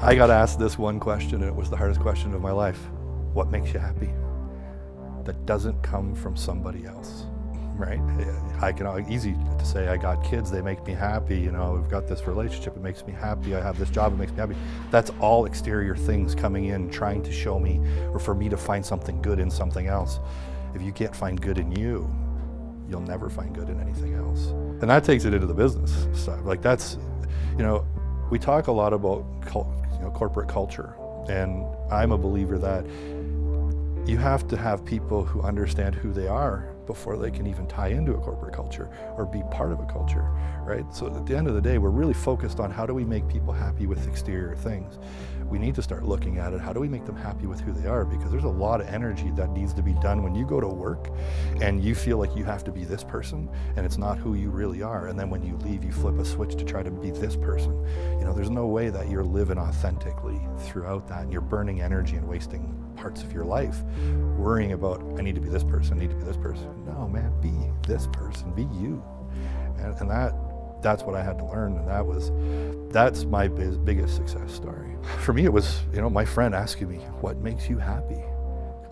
I got asked this one question, and it was the hardest question of my life. What makes you happy? That doesn't come from somebody else, right? Easy to say, I got kids, they make me happy, you know, we've got this relationship, it makes me happy, I have this job, it makes me happy. That's all exterior things coming in, trying to show me, or for me to find something good in something else. If you can't find good in you, you'll never find good in anything else. And that takes it into the business side. Like that's, you know, we talk a lot about corporate culture, and I'm a believer that you have to have people who understand who they are before they can even tie into a corporate culture or be part of a culture, right? So at the end of the day, we're really focused on how do we make people happy with exterior things. We need to start looking at it, how do we make them happy with who they are? Because there's a lot of energy that needs to be done when you go to work and you feel like you have to be this person and it's not who you really are. And then when you leave, you flip a switch to try to be this person. You know, there's no way that you're living authentically throughout that, and you're burning energy and wasting parts of your life worrying about, I need to be this person, I need to be this person. No, man, be this person, be you. And that's what I had to learn, and that's my biggest success story. For me, it was, you know, my friend asking me, what makes you happy?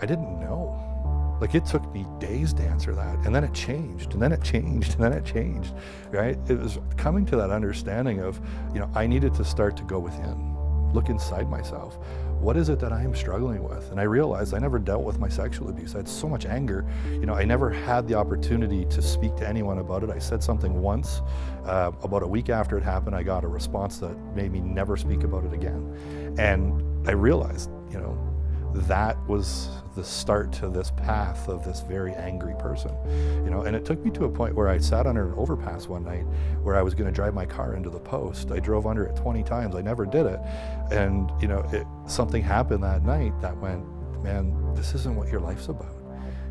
I didn't know. Like, it took me days to answer that, and then it changed, and then it changed, and then it changed, right? It was coming to that understanding of, you know, I needed to start to go within, look inside myself. What is it that I am struggling with? And I realized I never dealt with my sexual abuse. I had so much anger. You know, I never had the opportunity to speak to anyone about it. I said something once. About a week after it happened, I got a response that made me never speak about it again. And I realized, you know, that was the start to this path of this very angry person, you know. And it took me to a point where I sat under an overpass one night where I was going to drive my car into the post. I drove under it 20 times. I never did it. And, you know, something happened that night that went, man, this isn't what your life's about,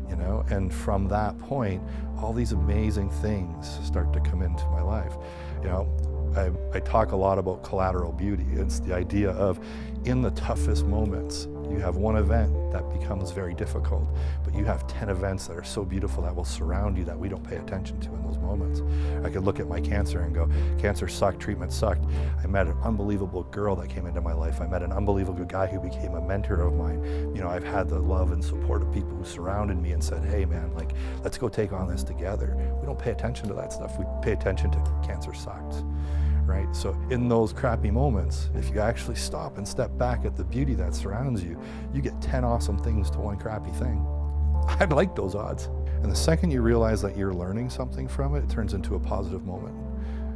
you know. And from that point, all these amazing things start to come into my life, you know. I talk a lot about collateral beauty. It's the idea of, in the toughest moments, you have one event that becomes very difficult, but you have 10 events that are so beautiful that will surround you that we don't pay attention to in those moments. I could look at my cancer and go, cancer sucked, treatment sucked. I met an unbelievable girl that came into my life. I met an unbelievable guy who became a mentor of mine. You know, I've had the love and support of people who surrounded me and said, hey man, like, let's go take on this together. We don't pay attention to that stuff. We pay attention to cancer sucked. Right? So in those crappy moments, if you actually stop and step back at the beauty that surrounds you, you get 10 awesome things to one crappy thing. I'd like those odds. And the second you realize that you're learning something from it, it turns into a positive moment,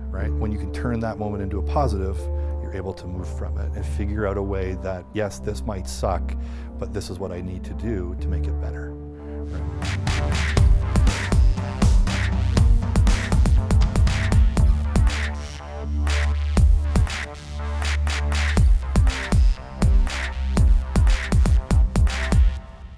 right? When you can turn that moment into a positive, you're able to move from it and figure out a way that, yes, this might suck, but this is what I need to do to make it better. Right?